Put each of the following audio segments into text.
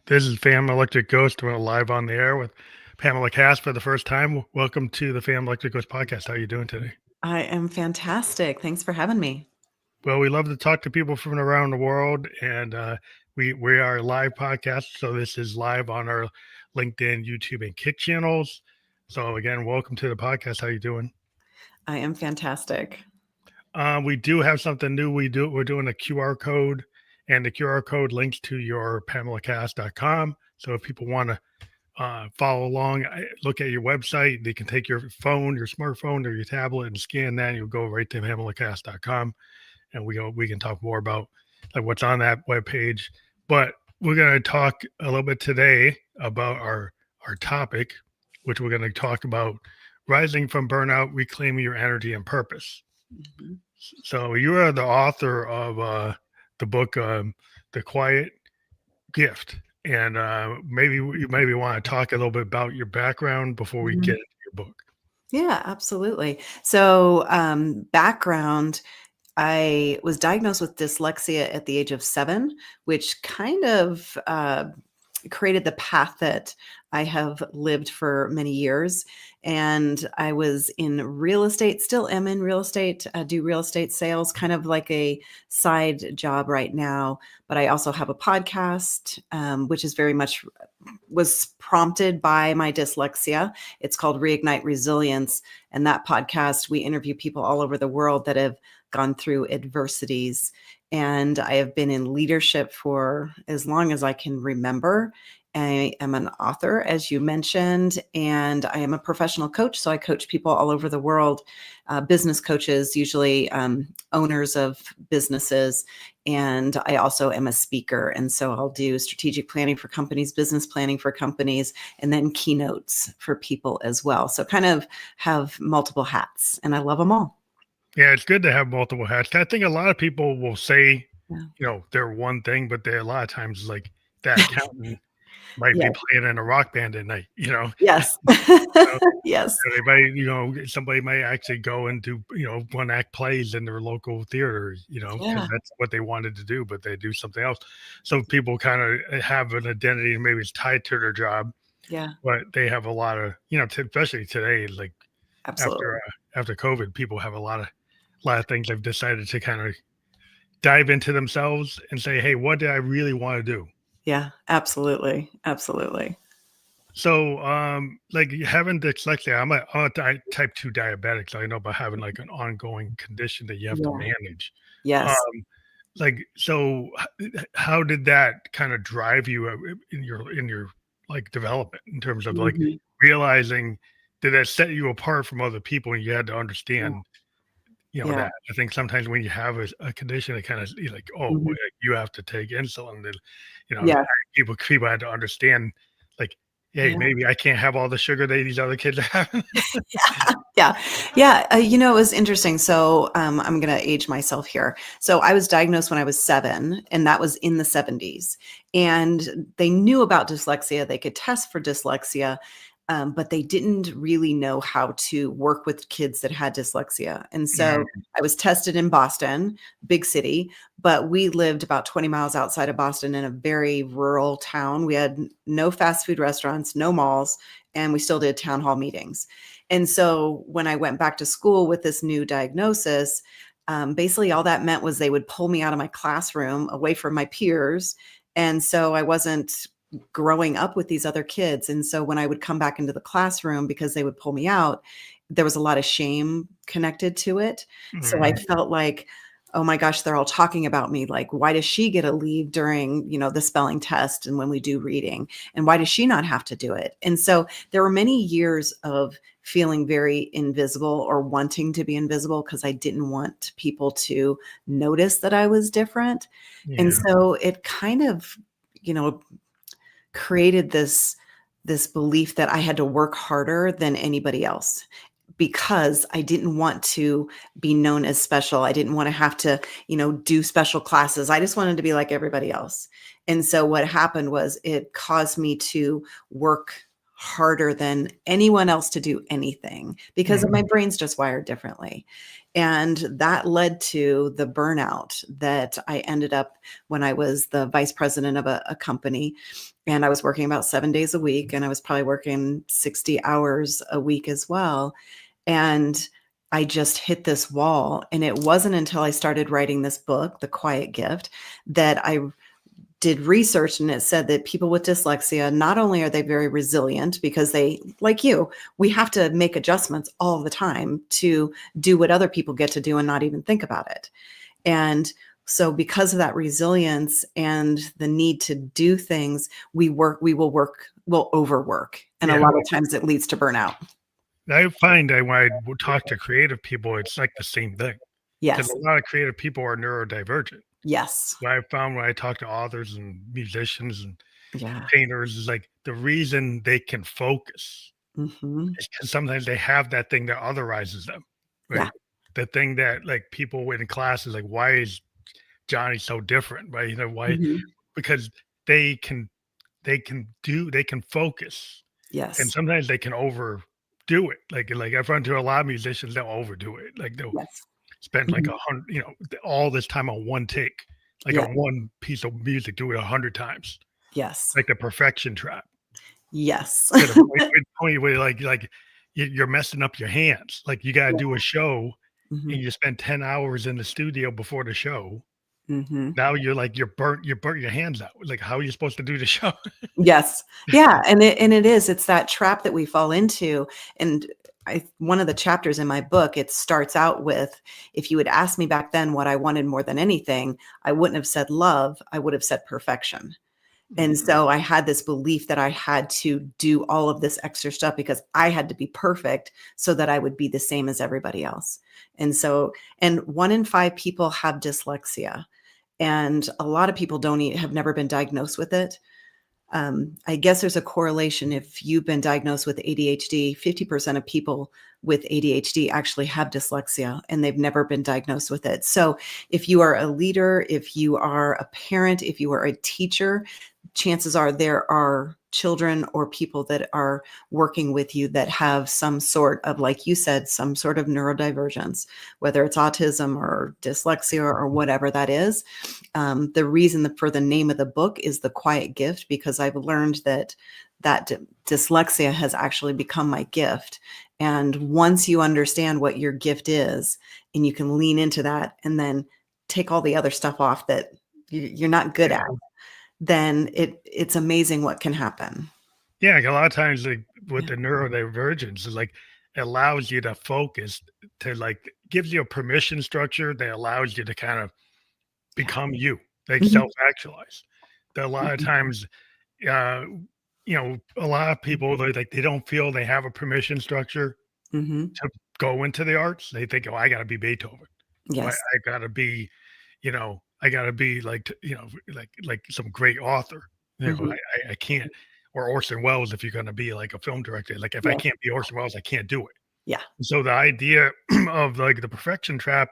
This is Fam Electric Ghost. We're live on the air with Pamela Cass for the first time. Welcome to the Fam Electric Ghost podcast. How are you doing today? I am fantastic. Thanks for having me. Well, we love to talk to people from around the world, and we are a live podcast. So this is live on our LinkedIn, YouTube, and Kick channels. So again, welcome to the podcast. How you doing? I am fantastic. We do have something new. We're doing a QR code, and the QR code links to your PamelaCast.com. So if people want to follow along, look at your website. They can take your phone, your smartphone, or your tablet and scan that. And you'll go right to PamelaCast.com, and we can talk more about like what's on that webpage. But we're going to talk a little bit today about our topic, which we're going to talk about rising from burnout, reclaiming your energy and purpose. Mm-hmm. So you are the author of the book, The Quiet Gift. And maybe you want to talk a little bit about your background before we get into your book. Yeah, absolutely. So background, I was diagnosed with dyslexia at the age of 7, which kind of created the path that I have lived for many years. And I was in real estate, still am in real estate, do real estate sales, kind of like a side job right now. But I also have a podcast, which is very much was prompted by my dyslexia. It's called Reignite Resilience. And that podcast, we interview people all over the world that have gone through adversities. And I have been in leadership for as long as I can remember. I am an author, as you mentioned, and I am a professional coach. So I coach people all over the world, business coaches, usually owners of businesses. And I also am a speaker. And so I'll do strategic planning for companies, business planning for companies, and then keynotes for people as well. So kind of have multiple hats, and I love them all. Yeah, it's good to have multiple hats. I think a lot of people will say, they're one thing, but they a lot of times like that accountant might be playing in a rock band at night, Yes. Yes. They might, somebody might actually go and do, one act plays in their local theater, because that's what they wanted to do, but they do something else. So people kind of have an identity and maybe it's tied to their job. Yeah. But they have a lot of, especially today, like Absolutely. after COVID, people have a lot of things they've decided to kind of dive into themselves and say, hey, what do I really want to do? Yeah, absolutely. Absolutely. So, like having dyslexia, I'm a type 2 diabetic, so I know about having like an ongoing condition that you have to manage. Yes. So how did that kind of drive you in your like development in terms of like realizing, did that set you apart from other people and you had to understand that? I think sometimes when you have a condition, it kind of like, you have to take insulin. That, people had to understand, like, hey, maybe I can't have all the sugar that these other kids are having. Yeah. It was interesting. So I'm going to age myself here. So I was diagnosed when I was 7, and that was in the 70s. And they knew about dyslexia. They could test for dyslexia. But they didn't really know how to work with kids that had dyslexia. And so I was tested in Boston, big city, but we lived about 20 miles outside of Boston in a very rural town. We had no fast food restaurants, no malls, and we still did town hall meetings. And so when I went back to school with this new diagnosis, basically all that meant was they would pull me out of my classroom away from my peers. And so I wasn't growing up with these other kids. And so when I would come back into the classroom, because they would pull me out, there was a lot of shame connected to it. So I felt like, oh my gosh, they're all talking about me. Like, why does she get a leave during, the spelling test and when we do reading? And why does she not have to do it? And so there were many years of feeling very invisible or wanting to be invisible because I didn't want people to notice that I was different. And so it kind of, created this belief that I had to work harder than anybody else because I didn't want to be known as special. I didn't want to have to, do special classes. I just wanted to be like everybody else. And so what happened was it caused me to work harder than anyone else to do anything because Mhm. my brain's just wired differently. And that led to the burnout that I ended up when I was the vice president of a company. And I was working about 7 days a week, and I was probably working 60 hours a week as well. And I just hit this wall. And it wasn't until I started writing this book, The Quiet Gift, that I did research, and it said that people with dyslexia, not only are they very resilient because they, like you, we have to make adjustments all the time to do what other people get to do and not even think about it. And so because of that resilience and the need to do things, we'll overwork. And a Yeah. lot of times it leads to burnout. I find that when I would talk to creative people, it's like the same thing because Yes. a lot of creative people are neurodivergent. Yes. What I found when I talk to authors and musicians and Yeah. painters is like the reason they can focus Hmm. is because sometimes they have that thing that otherizes them, Yeah. right? The thing that like people in class is like, why is Johnny so different, right? Why? Hmm. Because they can they can focus, and Yes. sometimes they can overdo it. Like I've run to a lot of musicians, they'll overdo it. Like they'll Yes. spend like Hmm. 100, all this time on one take, like Yeah. on one piece of music, do it 100 times, Yes. like the perfection trap. Yes. To the point where like you're messing up your hands. Like you got to do a show, Hmm. and you spend 10 hours in the studio before the show. Hmm. Now you're like you burnt your hands out. Like how are you supposed to do the show? Yes. Yeah, and it is. It's that trap that we fall into. And one of the chapters in my book, it starts out with, if you had asked me back then what I wanted more than anything, I wouldn't have said love. I would have said perfection. And Mhm. so I had this belief that I had to do all of this extra stuff because I had to be perfect so that I would be the same as everybody else. And 1 in 5 people have dyslexia. And a lot of people have never been diagnosed with it. I guess there's a correlation. If you've been diagnosed with ADHD, 50% of people with ADHD actually have dyslexia and they've never been diagnosed with it. So if you are a leader, if you are a parent, if you are a teacher, chances are there are children or people that are working with you that have some sort of, like you said, some sort of neurodivergence, whether it's autism or dyslexia or whatever that is. The reason for the name of the book is The Quiet Gift, because I've learned that dyslexia has actually become my gift. And once you understand what your gift is, and you can lean into that and then take all the other stuff off that you're not good at, Yeah. then it's amazing what can happen. Yeah, like a lot of times, like with the neurodivergence, is like it allows you to focus, to like gives you a permission structure that allows you to kind of Yeah. become you, like Mhm. self-actualize. That a lot of Mhm. times, uh, a lot of people they don't feel they have a permission structure Mhm. to go into the arts. They think, oh, I got to be Beethoven. Well, Yes. I got to be, I got to be like, like some great author. Mhm. I can't, or Orson Welles if you're going to be like a film director. Like if I Yeah. can't be Orson Welles, I can't do it. Yeah. So the idea of like the perfection trap,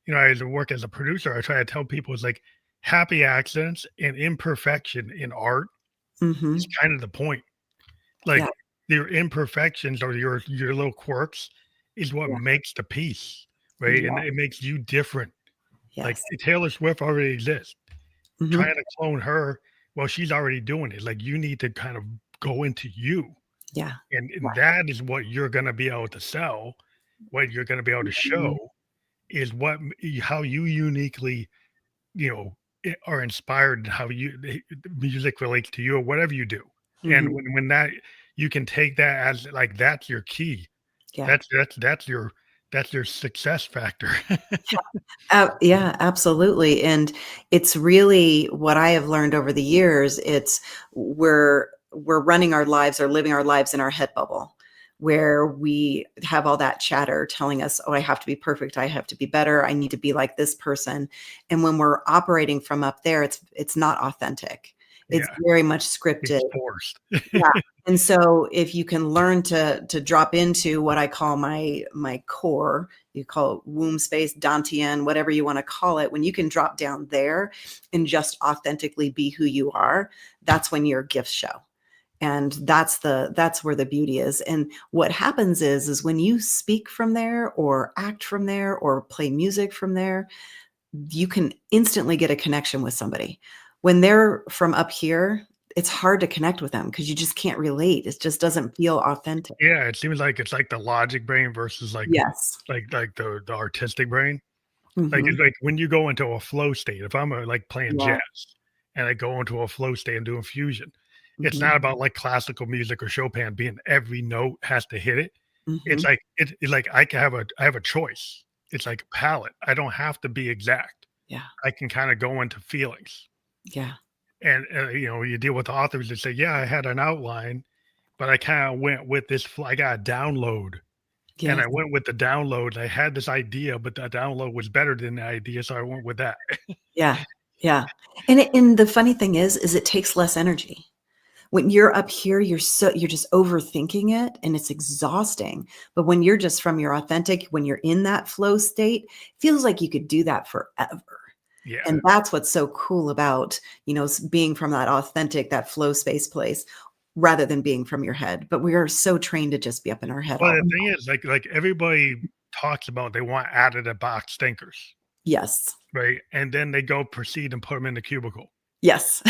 as I work as a producer, I try to tell people is like happy accidents and imperfection in art is Mhm. kind of the point. Yeah. Like your imperfections or your little quirks is what Yeah. makes the piece, right? And Yeah. it makes you different. Like Yes. Taylor Swift already exists. Mhm. Trying to clone her, well, she's already doing it. Like you need to kind of go into you. Yeah. And that is what you're gonna be able to sell, what you're gonna be able to Mhm. show is how you uniquely, are inspired and how the music relates to you or whatever you do. And Mhm. when that you can take that as like that's your key. Yeah. That's your success factor. Yeah, absolutely. And it's really what I have learned over the years. It's we're running our lives or living our lives in our head bubble where we have all that chatter telling us, oh, I have to be perfect. I have to be better. I need to be like this person. And when we're operating from up there, it's not authentic. It's Yeah, very much scripted. it's forced. Yeah. And so if you can learn to drop into what I call my core, you call it womb space, Dantian, whatever you want to call it, when you can drop down there and just authentically be who you are, that's when your gifts show. And that's where the beauty is. And what happens is when you speak from there or act from there or play music from there, you can instantly get a connection with somebody. When they're from up here, it's hard to connect with them because you just can't relate. It just doesn't feel authentic. Yeah, it seems like it's like the logic brain versus Yes. the artistic brain. Like, Hmm. it's like when you go into a flow state, if I'm, like, playing Yeah. jazz and I go into a flow state and doing fusion, it's Hmm. not about, like, classical music or Chopin being every note has to hit it. It's Hmm. like it's like I have a choice. It's like a palette. I don't have to be exact. Yeah. I can kinda go into feelings. Yeah. And, you deal with authors that say, "Yeah, I had an outline, but I kinda went with this I got a download, and I Yes. went with the download. I had this idea, but the download was better than the idea, so I went with that." Yeah. Yeah. And the funny thing is it takes less energy. When you're up here, you're just overthinking it and it's exhausting. But when you're just from your authentic, when you're in that flow state, it feels like you could do that forever. Yeah. And that's what's so cool about, being from that authentic, that flow space place rather than being from your head. But we are so trained to just be up in our head Well, all the the thing time. is, like, everybody talks about they want out-of-the-box thinkers, Yes. right? And then they go proceed and put them in the cubicle. Yes.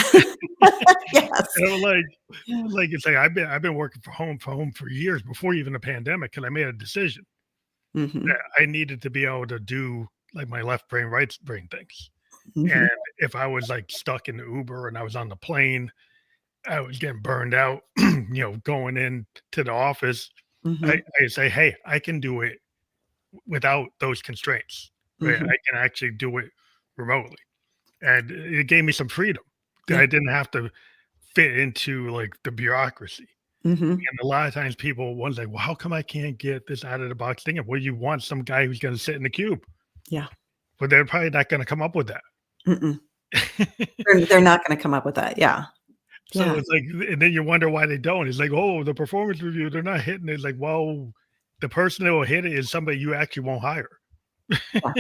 Yes. And I'm like Yeah. it's like I've been working from home for years before even the pandemic, because I made a decision Mhm. that I needed to be able to do, like, my left brain, right brain things. Mhm. And if I was, like, stuck in the Uber and I was on the plane, I was getting burned out, going in to the office, I Mhm. I say, "Hey, I can do it without those constraints, right? Mhm. I can actually do it remotely." And it gave me some freedom that Yeah. I didn't have to fit into, like, the bureaucracy. Mhm. And a lot of times people one's like, "Well, how come I can't get this out of the box thing?" Well, you want some guy who's gonna sit in the cube, Yeah. but they're probably not gonna come up with that. Mm-mm. They're not gonna come up with that. Yeah. So Yeah. it's like and then you wonder why they don't. It's like, "Oh, the performance review, they're not hitting it." It's like, well, the person that will hit it is somebody you actually won't hire. Yeah.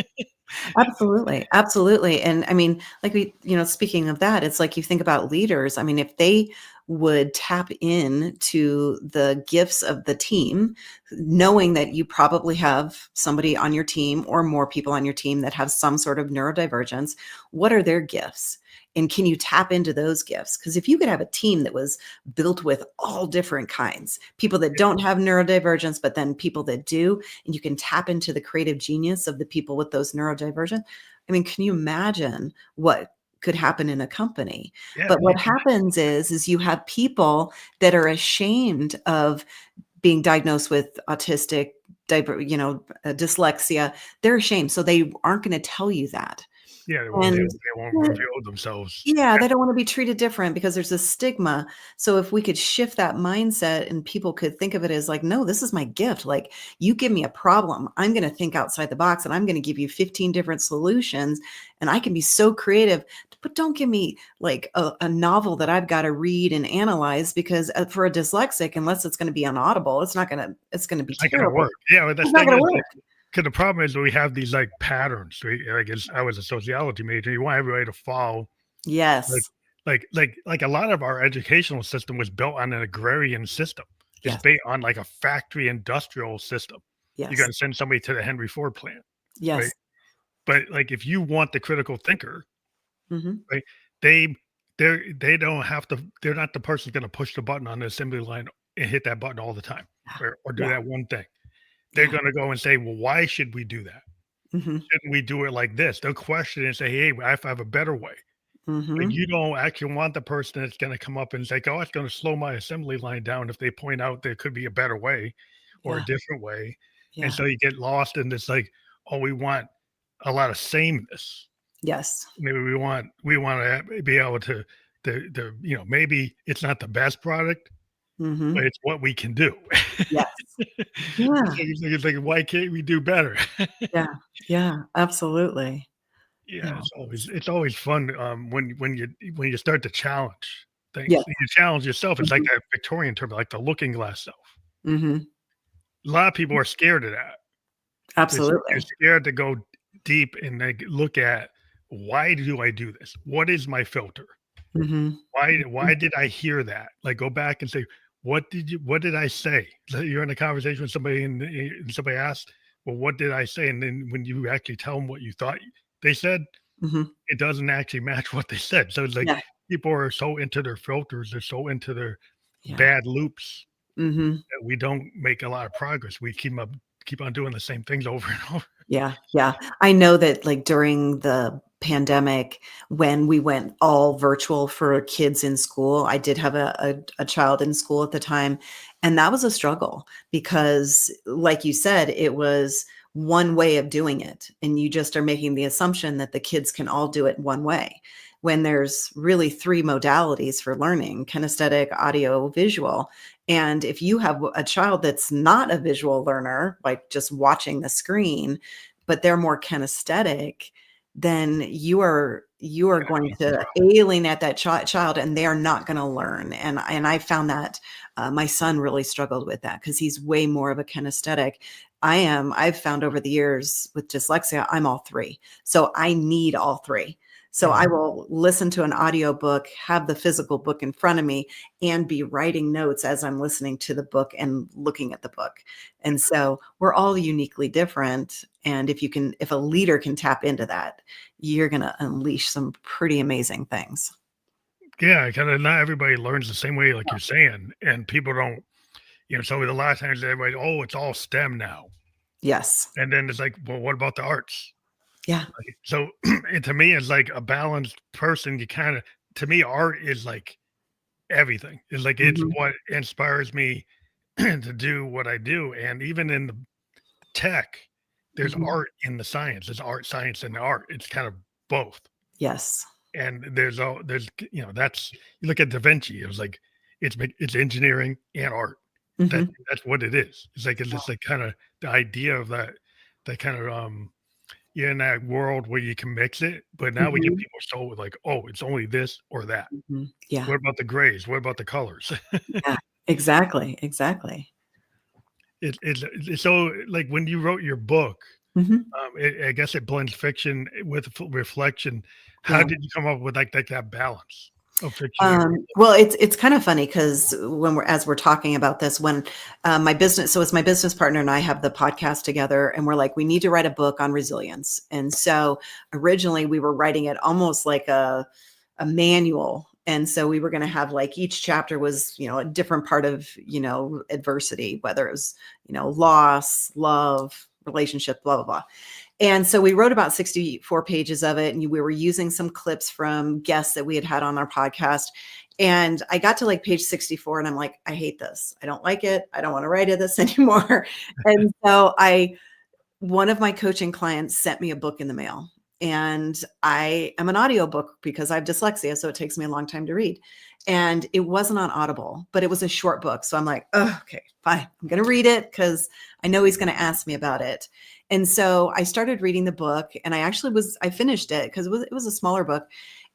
Absolutely, absolutely, and I mean, like speaking of that, it's like you think about leaders. I mean, if they would tap in to the gifts of the team, knowing that you probably have somebody on your team or more people on your team that have some sort of neurodivergence, what are their gifts? And can you tap into those gifts? Because if you could have a team that was built with all different kinds, people that don't have neurodivergence, but then people that do, and you can tap into the creative genius of the people with those neurodivergent. I mean, can you imagine what could happen in a company? Yeah, But you what can happens is you have people that are ashamed of being diagnosed with autistic, dyslexia. They're ashamed, so they aren't going to tell you that. yeah, well, And they won't reveal themselves. yeah, they don't wanna be treated different because there's a stigma. So if we could shift that mindset and people could think of it as like, "No, this is my gift. Like, you give me a problem, I'm gonna think outside the box, and I'm gonna give you 15 different solutions, and I can be so creative, but don't give me, like, a novel that I've gotta read and analyze because, for a dyslexic, unless it's gonna be on Audible, it's gonna be It's not gonna terrible. work. Yeah, but the It's not thing gonna is, work." like, 'cause the problem is we have these, like, patterns. Like, I was a sociology major, you want everybody to follow, like Yes. like a lot of our educational system was built on an agrarian system. It's Yes. based on, like, a factory industrial system. You're Yes. gonna send somebody to the Henry Ford plant, right? Yes. But, like, if you want the critical thinker, Mhm. right, they they don't have to they're not the person gonna push the button on the assembly line and hit that button all the time, Yeah. or do Yeah. that one thing. They're Yeah. gonna go and say, "Well, why should we do that? Mhm. Shouldn't we do it like this?" They'll question it and say, "Hey, I have a better way." But Mhm. you don't actually want the person that's gonna come up and say, "Oh, it's gonna slow my assembly line down," if they point out there could be a better way or a Yeah. different way. And Yeah. so you get lost in this like, "Oh, we want a lot of sameness." Yes. Maybe we wanna be able maybe it's not the best product, but Mhm. it's what we can do. Yes. Yeah. It's like, "Why can't we do better?" Yeah. Yeah. Absolutely. Yeah, Yeah. it's always fun, when you start to challenge Yes. things. You challenge yourself. It's like Mhm. that Victorian term, like the looking glass self. Mhm. A lot of people are scared of that. They're Absolutely. scared to go deep and, like, look at, "Why do I do this? What is my filter?" Mhm. Why did I hear that? Like, go back and say, what did I say? So you're in a conversation with somebody and somebody asks, well, what did I say? And then when you actually tell them what you thought they said, Mhm. it doesn't actually match what they said. So it's like Yeah. people are so into their filters, they're so into their Yeah. bad loops Mhm. that we don't make a lot of progress. We keep on doing the same things over and over. Yeah, yeah. I know that, like, during the pandemic, when we went all virtual for kids in school, I did have a child in school at the time, and that was a struggle because, like you said, it was one way of doing it, and you just are making the assumption that the kids can all do it one way, when there's really 3 modalities for learning: kinesthetic, audio, visual. And if you have a child that's not a visual learner, like just watching the screen, but they're more kinesthetic, then you are going to alienate that child, and they are not going to learn. And I found that my son really struggled with that because he's way more of a kinesthetic. I've found over the years with dyslexia, I'm all three. So I need all three. So I Mhm. will listen to an audiobook, have the physical book in front of me, and be writing notes as I'm listening to the book and looking at the book. And so we're all uniquely different. And if a leader can tap into that, you're going to unleash some pretty amazing things. Yeah, kind of not everybody learns the same way, like you're saying, and people don't. So a lot of times everybody, oh, it's all STEM now, Yes. and then it's like, well, what about the arts? Yeah. So to me, it's like a balanced person. You kind of, to me, art is like everything. It's like it's Mhm. what inspires me to do what I do, and even in the tech, there's Mhm. art in the science. There's art, science, and art. It's kind of both. Yes. And there's that's you look at Da Vinci. It was like it's engineering and art. Mhm. That's what it is. It's just like kind of the idea of that kind of you're in that world where you can mix it, but now we get Mhm. people so like, oh, it's only this or that. Mhm. Yeah. What about the grays? What about the colors? Yeah. Exactly. Exactly. It's so like when you wrote your book, Mhm. I guess it blends fiction with reflection. How Yeah. did you come up with like that balance of fiction and Well, it's kind of funny because as we're talking about this, when it's my business partner and I have the podcast together, and we're like, we need to write a book on resilience. And so originally we were writing it almost like a manual. And so we were going to have, like, each chapter was, a different part of, adversity, whether it was, loss, love, relationship, blah, blah, blah. And so we wrote about 64 pages of it, and we were using some clips from guests that we had had on our podcast. And I got to, like, page 64, and I'm like, I hate this. I don't like it. I don't want to write this anymore. And so one of my coaching clients sent me a book in the mail. And I am an audiobook because I have dyslexia, so it takes me a long time to read. And it wasn't on Audible, but it was a short book. So I'm like, oh, okay, fine. I'm going to read it because I know he's going to ask me about it. And so I started reading the book, and I finished it because it was a smaller book.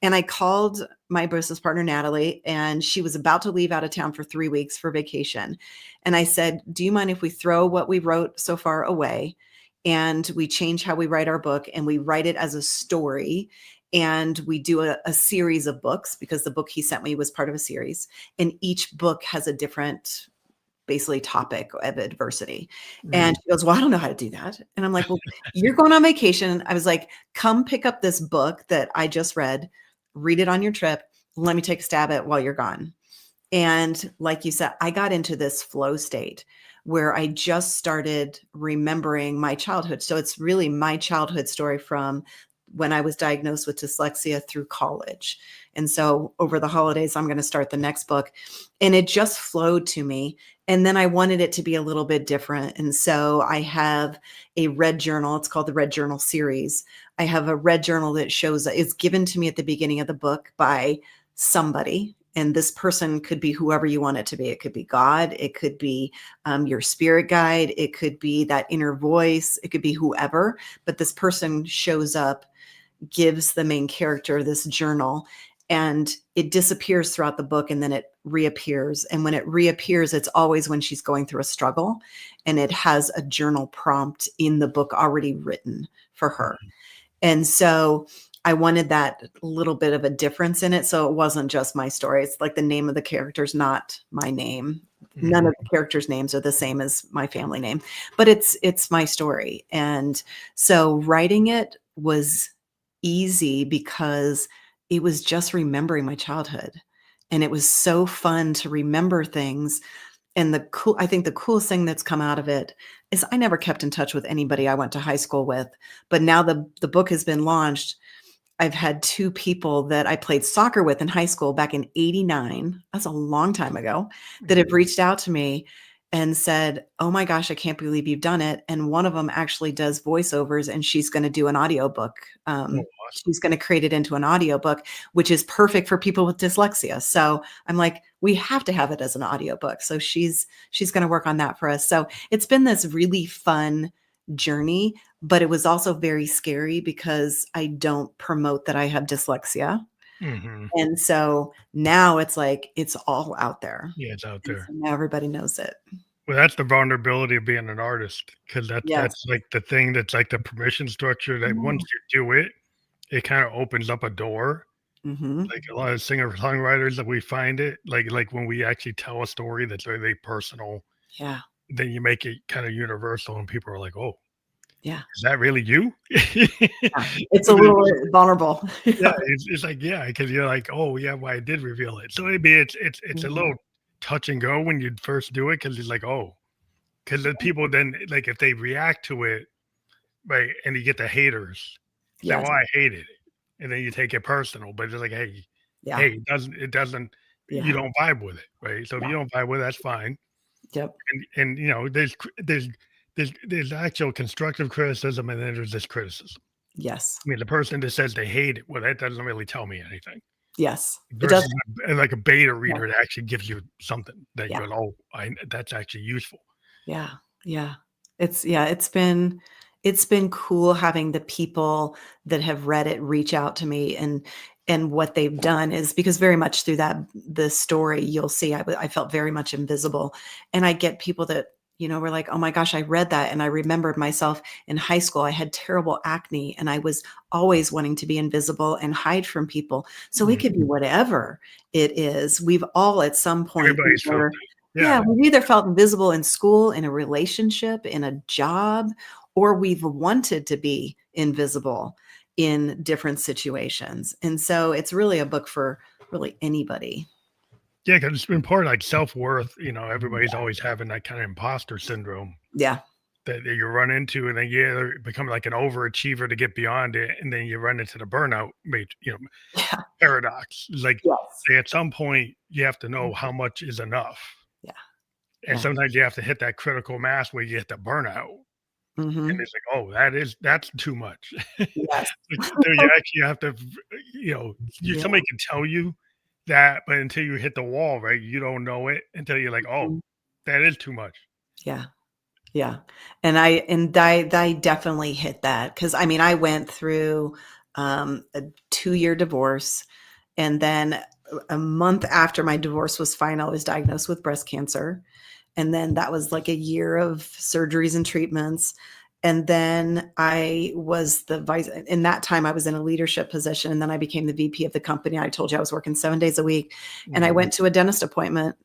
And I called my business partner, Natalie, and she was about to leave out of town for 3 weeks for vacation. And I said, do you mind if we throw what we wrote so far away, and we change how we write our book, and we write it as a story, and we do a series of books, because the book he sent me was part of a series, and each book has a different, basically, topic of adversity. Mhm. And she goes, well, I don't know how to do that. And I'm like, well, you're going on vacation. I was like, come pick up this book that I just read it on your trip, let me take a stab at it while you're gone. And like you said, I got into this flow state where I just started remembering my childhood. So it's really my childhood story from when I was diagnosed with dyslexia through college. And so over the holidays, I'm going to start the next book. And it just flowed to me. And then I wanted it to be a little bit different. And so I have a red journal. It's called the Red Journal series. I have a red journal that shows, it's given to me at the beginning of the book by somebody. And this person could be whoever you want it to be. It could be God. It could be your spirit guide. It could be that inner voice. It could be whoever. But this person shows up, gives the main character this journal, and it disappears throughout the book, and then it reappears. And when it reappears, it's always when she's going through a struggle, and it has a journal prompt in the book already written for her. And so I wanted that little bit of a difference in it. So it wasn't just my story. It's like the name of the character's not my name. None of the characters' names are the same as my family name, but it's my story. And so writing it was easy because it was just remembering my childhood. And it was so fun to remember things. And I think the coolest thing that's come out of it is I never kept in touch with anybody I went to high school with, but now the book has been launched. I've had 2 people that I played soccer with in high school back in '89. That's a long time ago, that have reached out to me and said, "Oh my gosh, I can't believe you've done it." And one of them actually does voiceovers, and she's going to do an audiobook. Oh, She's going to create it into an audiobook, which is perfect for people with dyslexia. So I'm like, we have to have it as an audiobook. So she's going to work on that for us. So it's been this really fun journey, but it was also very scary because I don't promote that I have dyslexia. mm-hmm. And so now it's like, it's all out there. Yeah, it's out And there. so now everybody knows it. Well, that's the vulnerability of being an artist, because Yes. that's like the thing that's like the permission structure that once you do it, it kind of opens up a door. Mm-hmm. Like a lot of singer-songwriters that we find it, like when we actually tell a story that's really personal, Yeah. then you make it kind of universal and people are like, "Oh, Yeah. is that really you?" Yeah. It's a little vulnerable. Yeah, it's like, yeah, because you're like, "Oh, yeah, well, I did reveal it." So maybe it's a little touch and go when you first do it because it's like, "Oh," because the people then, like, if they react to it, right, and you get the haters, say, Yes. "Well, I hated it," and then you take it personal, but it's like, "Hey, Yeah. hey, it doesn't you Yeah. don't vibe with it, right? So if Yeah. you don't vibe with it, that's fine." Yep. And there's actual constructive criticism, and then there's this criticism. Yes. I mean, the person that says they hate it, well, that doesn't really tell me anything. Yes. It does. Versus like a beta Yeah. reader that actually gives you something that Yeah. you go, "Oh, that's actually useful." Yeah. Yeah. It's been cool having the people that have read it reach out to me, and what they've done is because very much through the story, you'll see I felt very much invisible. And I get people that, were like, "Oh my gosh, I read that." And I remembered myself in high school, I had terrible acne and I was always wanting to be invisible and hide from people. So it could be whatever it is. We've all at some point Everybody's felt either, that. yeah, Yeah. we've either felt invisible in school, in a relationship, in a job, or we've wanted to be invisible in different situations. And so it's really a book for really anybody. Yeah, because it's been part of like self-worth, everybody's always having that kind of imposter syndrome Yeah. that you run into, and then you either become like an overachiever to get beyond it, and then you run into the burnout Yeah. paradox. Like, Yes. say at some point you have to know how much is enough. Yeah. And Yeah. sometimes you have to hit that critical mass where you hit the burnout. And Mhm. it's like, "Oh, that's too much." Yes. Like, so you actually have to, Yeah. somebody can tell you that, but until you hit the wall, right, you don't know it until you're like, "Oh, Mhm. that is too much." Yeah. Yeah. And I definitely hit that because I mean I went through a 2-year divorce, and then a month after my divorce was final, I was diagnosed with breast cancer. And then that was like a year of surgeries and treatments. And then I was the vice, in that time, I was in a leadership position. And then I became the VP of the company. I told you I was working 7 days a week. And I Mhm. went to a dentist appointment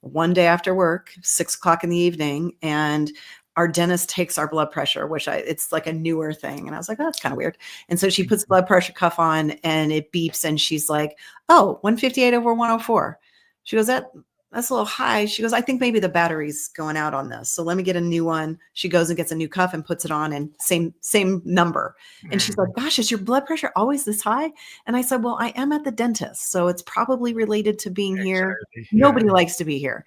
one day after work, 6 o'clock in the evening. And our dentist takes our blood pressure, which it's like a newer thing. And I was like, oh, that's kind of weird. And so she puts blood pressure cuff on and it beeps. And she's like, oh, 158 over 104. She goes, that's a little high. She goes, I think maybe the battery's going out on this. So let me get a new one. She goes and gets a new cuff and puts it on, and same number. And she's like, gosh, is your blood pressure always this high? And I said, well, I am at the dentist, so it's probably related to being here. Anxiety, yeah. Nobody likes to be here.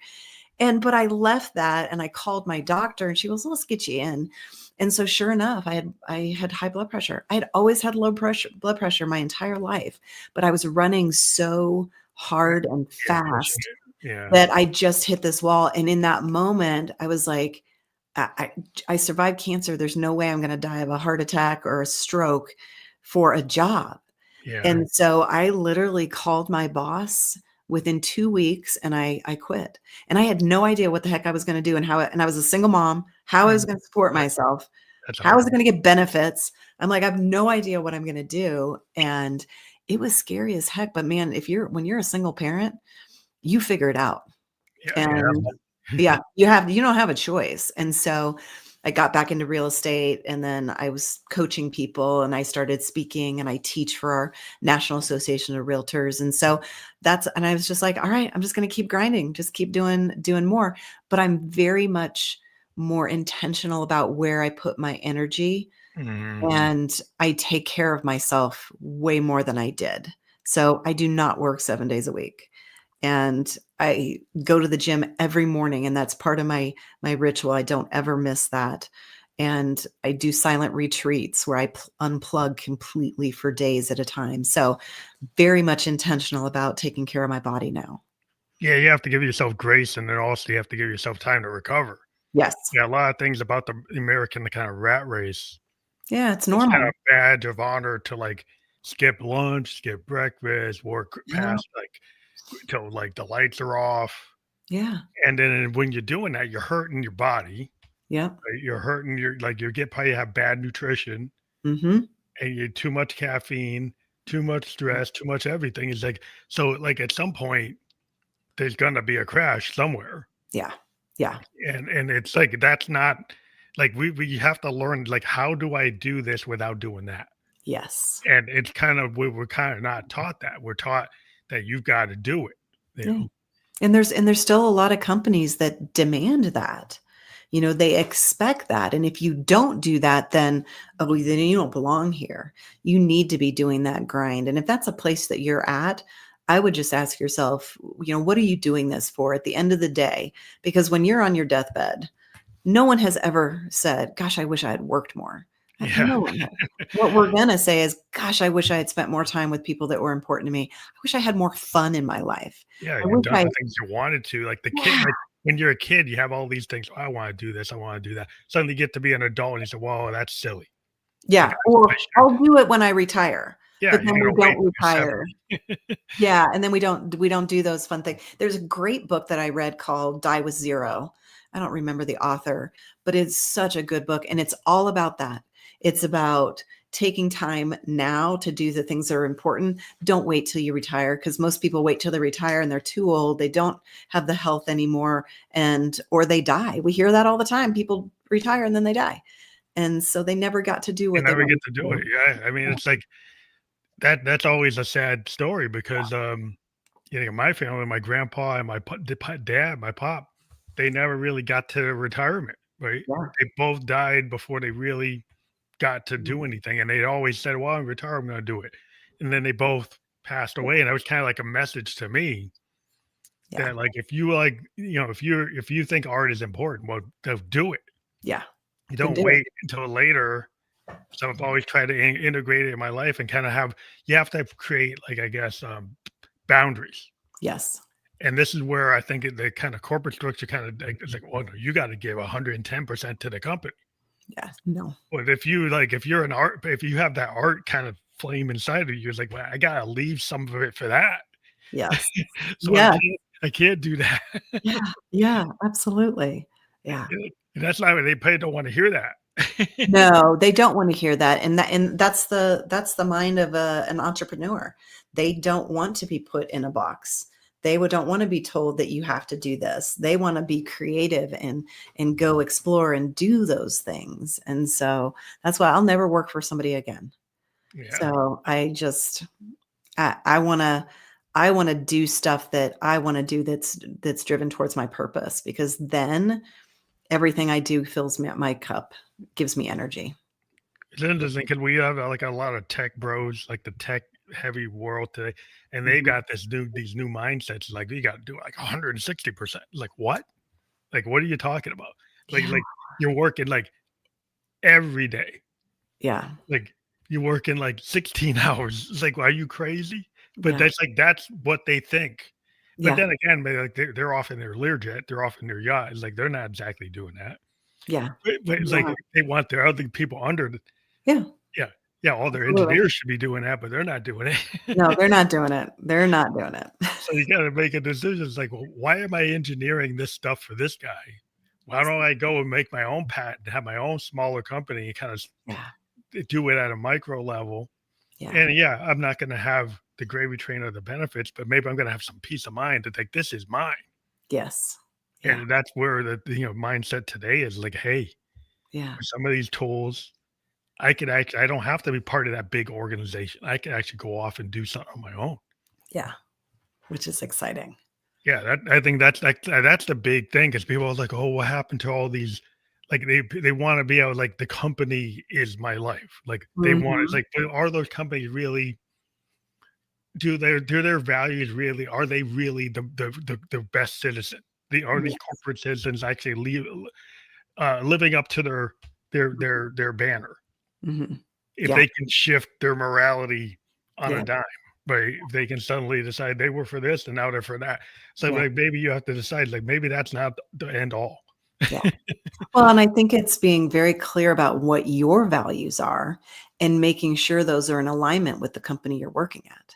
But I left that and I called my doctor, and she goes, let's get you in. And so sure enough, I had high blood pressure. I had always had blood pressure my entire life, but I was running so hard and Yeah, pushing fast it. Yeah. that I just hit this wall. And in that moment, I was like, I survived cancer. There's no way I'm going to die of a heart attack or a stroke for a job. Yeah. And so I literally called my boss within 2 weeks and I quit. And I had no idea what the heck I was going to do and and I was a single mom, how I was going to support myself. That's How hard. is it going to get benefits? I'm like, I have no idea what I'm going to do. And it was scary as heck. But man, when you're a single parent, you figure it out. Yeah, And yeah, you don't have a choice. And so I got back into real estate, and then I was coaching people, and I started speaking, and I teach for our National Association of Realtors. And so and I was just like, all right, I'm just going to keep grinding, just keep doing more. But I'm very much more intentional about where I put my energy, Mhm. and I take care of myself way more than I did. So I do not work 7 days a week. And I go to the gym every morning, and that's part of my ritual. I don't ever miss that. And I do silent retreats where I unplug completely for days at a time. So very much intentional about taking care of my body now. Yeah, you have to give yourself grace, and then also you have to give yourself time to recover. Yes. Yeah, a lot of things about the American kind of rat race, Yeah, it's it's kind normal. of badge of honor to, like, skip lunch, skip breakfast, work Yeah. past, like, till, like, the lights are off, Yeah. and then when you're doing that, you're hurting your body, Yep. right? You're hurting you get probably have bad nutrition, Mm-hmm. and you too much caffeine, too much stress, too much everything. It's like so, like, at some point, there's gonna be a crash somewhere. Yeah. Yeah. And it's like that's not like we have to learn like how do I do this without doing that? Yes. And it's kind of we're kind of not taught that. We're taught that you've got to do it, you Yeah. know. And there's still a lot of companies that demand that. They expect that. And if you don't do that, then oh, well, then you don't belong here. You need to be doing that grind. And if that's a place that you're at, I would just ask yourself, what are you doing this for at the end of the day? Because when you're on your deathbed, no one has ever said, gosh, I wish I had worked more. Yeah, No one has. What we're going to say is, gosh, I wish I had spent more time with people that were important to me. I wish I had more fun in my life. yeah, I you've wish done I, the things you wanted to. Like the kid, yeah, like when you're a kid, you have all these things. "Oh, I want to do this. I want to do that. Suddenly, you get to be an adult, and you say, "Whoa, that's silly." Like yeah. I Or should. I'll do it when I retire. Yeah, But you're then we gonna wait don't till you're retire. 70. Yeah. And then we don't do those fun things. There's a great book that I read called Die with Zero. I don't remember the author, but it's such a good book. And it's all about that. It's about taking time now to do the things that are important. Don't wait till you retire, because most people wait till they retire and they're too old. They don't have the health anymore, or they die. We hear that all the time. People retire and then they die. And so they never got to do You what they never get wanted to to do do. it. Yeah, I mean, it's like that's always a sad story because my family, my grandpa and dad, my pop, they never really got to retirement, right? Yeah. They both died before they really got to Yeah. do anything, and they always said, "Well, I'm retired, I'm gonna do it." And then they both passed away, and it was kinda like a message to me Yeah. that, like, if you, like, if you think art is important, well, then do it. Yeah. You Then don't do it. wait until later. So I've always tried to integrate it in my life and kinda you have to create, like, I guess, boundaries. Yes. And this is where I think the kind of corporate structure kind of like, it's like, well, no, you got to give 110% to the company. Yeah. No. But if you're an art, if you have that art kind of flame inside of you, it's like, well, I gotta leave some of it for that. Yes. So Yeah. I can't do that. Yeah. Yeah. Absolutely. Yeah. And that's not what they probably don't want to hear that. No, they don't want to hear that. And that's the mind of an entrepreneur. They don't want to be put in a box. Don't want to be told that you have to do this. They want to be creative and go explore and do those things. And so that's why I'll never work for somebody again. Yeah. So I want to do stuff that I want to do that's driven towards my purpose, because then everything I do fills my cup, gives me energy. It's interesting because we have like a lot of tech bros, like the tech heavy world today, and they've Mhm. got these new mindsets. Like you got to do like 160%. Like what? Like what are you talking about? Yeah. Like you're working like every day. Yeah. Like you're working like 16 hours. It's like, are you crazy? But Yeah. that's what they think. But Yeah. then again, like they're off in their Learjet, they're off in their yacht. It's like they're not exactly doing that. Yeah. But it's like Yeah. they want their other people under. Yeah. Yeah, yeah. All their Absolutely. engineers should be doing that, but they're not doing No, it. they're not doing it. They're not doing it. So you got to make a decision. It's like, well, why am I engineering this stuff for this guy why don't I go and make my own patent, have my own smaller company and kind of Yeah. do it at a micro level? Yeah. And yeah, I'm not going to have the gravy train or the benefits, but maybe I'm going to have some peace of mind to think this is mine. Yes. Yeah. And that's where the mindset today is like, hey, Yeah. with some of these tools, I could actually, I don't have to be part of that big organization. I can actually go off and do something on my own. Yeah. Which is exciting. Yeah, that I think that's like that's the big thing because people are like, oh, what happened to all these? Like they want to be out like the company is my life. Like they want it's Mhm. like, but are those companies really do their values really are they really the best citizen? Are these Yes. corporate citizens actually living up to their banner? Mhm. If Yeah. they can shift their morality on a Yeah. dime, right? If they can suddenly decide they were for this and now they're for that. So Yeah. like maybe you have to decide like maybe that's not the end all. Yeah. Well, and I think it's being very clear about what your values are and making sure those are in alignment with the company you're working at.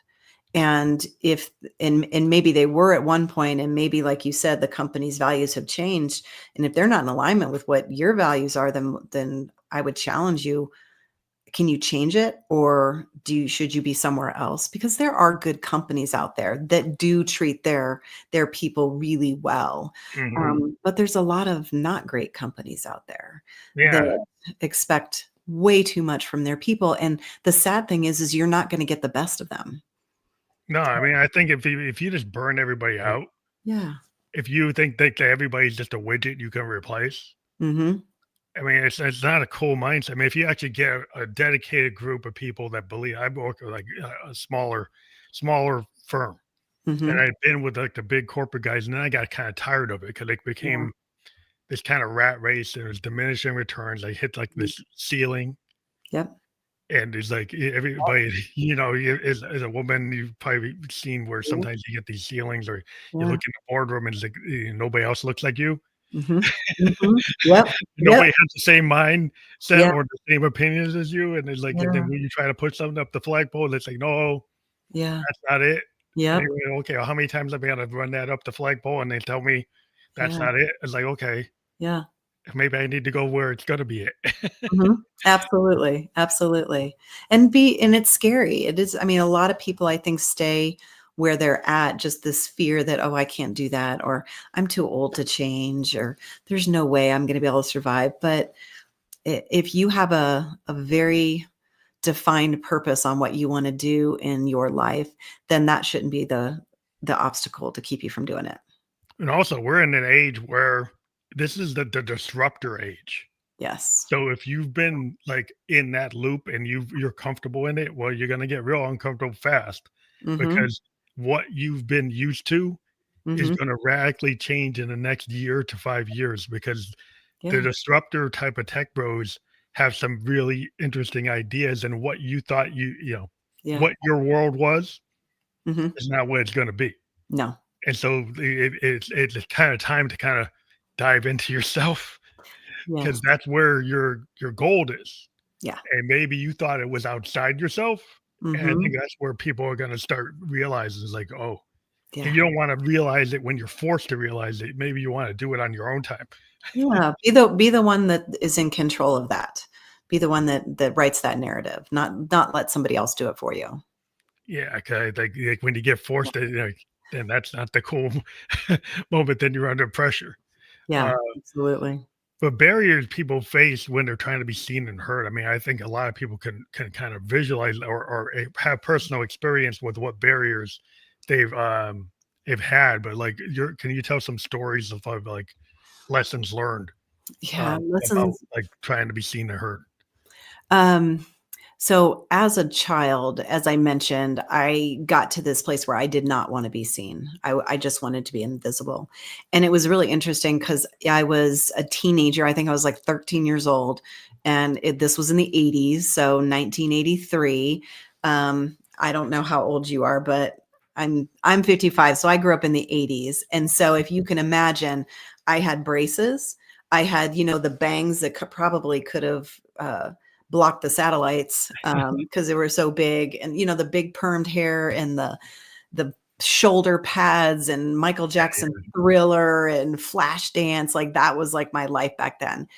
And if and maybe they were at one point, and maybe like you said, the company's values have changed. And if they're not in alignment with what your values are, then I would challenge you. Can you change it, or should you be somewhere else? Because there are good companies out there that do treat their people really well. Mhm. But there's a lot of not great companies out there Yeah. that expect way too much from their people. And the sad thing is you're not going to get the best of them. No, I mean, I think if you just burn everybody out, Yeah. if you think that everybody's just a widget you can replace, Mhm. I mean, it's not a cool mindset. I mean, if you actually get a dedicated group of people that believe I work with like a smaller firm. And Mhm. I'd been with like the big corporate guys, and then I got kind of tired of it because it Yeah. became this kind of rat race. There was diminishing returns. I hit like Mhm. this ceiling, Yep. and it's like everybody, as a woman, you've probably seen where Mhm. sometimes you get these ceilings, or you Yeah. look in the boardroom and it's like nobody else looks like you. Mhm. Mhm. Yep. Yep. Nobody has the same mindset Yeah. or the same opinions as you. And it's like, and then Yeah. when you try to put something up the flagpole, it's like, no, Yeah. that's not it. And Yep. you're like, okay, well, how many times have I got to run that up the flagpole? And they tell me that's Yeah. not it. It's like, okay, Yeah. maybe I need to go where it's gonna be it. Mhm. Absolutely, absolutely. And it's scary. It is, I mean, a lot of people I think stay where they're at, just this fear that, "Oh, I can't do that," or "I'm too old to change," or "There's no way I'm gonna be able to survive." But if you have a very defined purpose on what you wanna do in your life, then that shouldn't be the obstacle to keep you from doing it. And also, we're in an age where this is the disruptor age. Yes. So if you've been like in that loop and you're comfortable in it, well, you're gonna get real uncomfortable fast Mhm. because what you've been used to is Mhm. gonna radically change in the next year to 5 years because the Yeah. disruptor type of tech bros have some really interesting ideas and what you thought Yeah. what your world was Mhm. is not what it's gonna be. No. And so it's kind of time to kind of dive into yourself because Yes. that's where your gold is. Yeah. And maybe you thought it was outside yourself. And I think Mhm. that's where people are gonna start realizing is like, oh, and Yeah. you don't want to realize it when you're forced to realize it. Maybe you want to do it on your own time. Yeah, be the one that is in control of that. Be the one that writes that narrative, not let somebody else do it for you. Yeah, okay. Like when you get Yeah. forced to, then that's not the cool moment. Then you're under pressure. Uh, Yeah, absolutely. But barriers people face when they're trying to be seen and heard. I mean, I think a lot of people can kind of visualize or have personal experience with what barriers they've they've had. But like, can you tell some stories of like lessons learned Yeah, about lessons. like trying to be seen and heard? Um, so as a child, as I mentioned, I got to this place where I did not want to be seen. I just wanted to be invisible. And it was really interesting because I was a teenager. I think I was like 13 years old. And this was in the 80s. So 1983. I don't know how old you are, but I'm 55. So I grew up in the 80s. And so if you can imagine, I had braces. I had, the bangs that probably could have block the satellites because they were so big, and the big permed hair and the shoulder pads and Michael Jackson Thriller and Flashdance. Like that was like my life back then.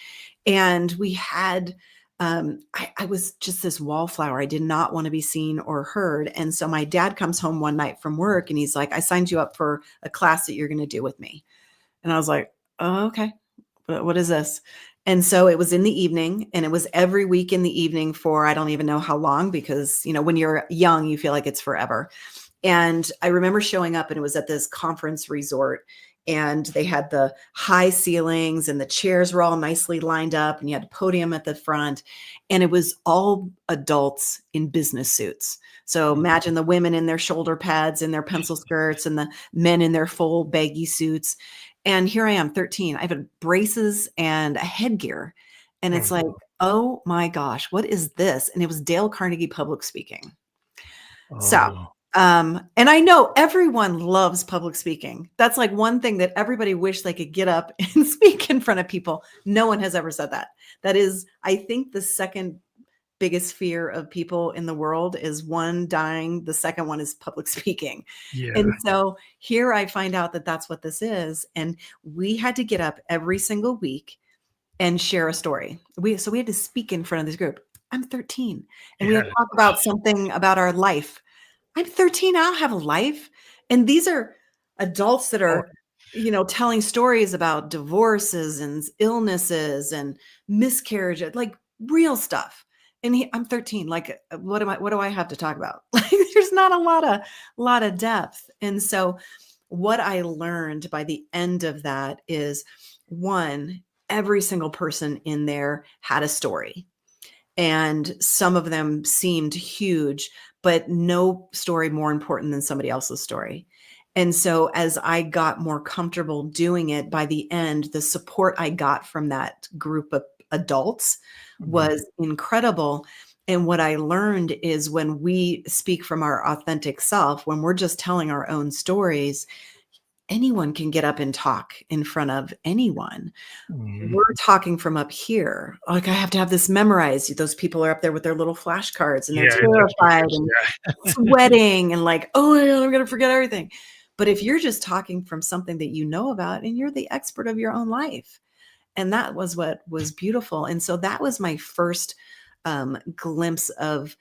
And we had, I was just this wallflower. I did not want to be seen or heard. And so my dad comes home one night from work and he's like, I signed you up for a class that you're going to do with me. And I was like, oh, okay. What is this? And so it was in the evening, and it was every week in the evening for, I don't even know how long, because, you know, when you're young, you feel like it's forever. And I remember showing up, and it was at this conference resort, and they had the high ceilings and the chairs were all nicely lined up, and you had a podium at the front, and it was all adults in business suits. So imagine the women in their shoulder pads and their pencil skirts and the men in their full baggy suits. And here I am, 13. I have braces and a headgear. And it's like, oh my gosh, what is this? And it was Dale Carnegie public speaking. So, and I know everyone loves public speaking. That's like one thing that everybody wish they could get up and speak in front of people. No one has ever said that. That is, I think, the second biggest fear of people in the world is, one, dying. The second one is public speaking. Yeah. And so here I find out that that's what this is. And we had to get up every single week and share a story. So we had to speak in front of this group. I'm 13, and we had to talk about something about our life. I'm 13. I don't have a life. And these are adults that are, you know, telling stories about divorces and illnesses and miscarriages, like real stuff. And I'm 13. Like, what do I have to talk about? Like, there's not a lot of depth. And so what I learned by the end of that is, one, every single person in there had a story, and some of them seemed huge, but no story more important than somebody else's story. And so as I got more comfortable doing it, by the end, the support I got from that group of adults was incredible. And what I learned is, when we speak from our authentic self, when we're just telling our own stories, anyone can get up and talk in front of anyone. We're talking from up here. Like, I have to have this memorized. Those people are up there with their little flashcards, and they're terrified and sweating and like, oh my God, I'm going to forget everything. But if you're just talking from something that you know about, and you're the expert of your own life, and that was what was beautiful. And so that was my first glimpse of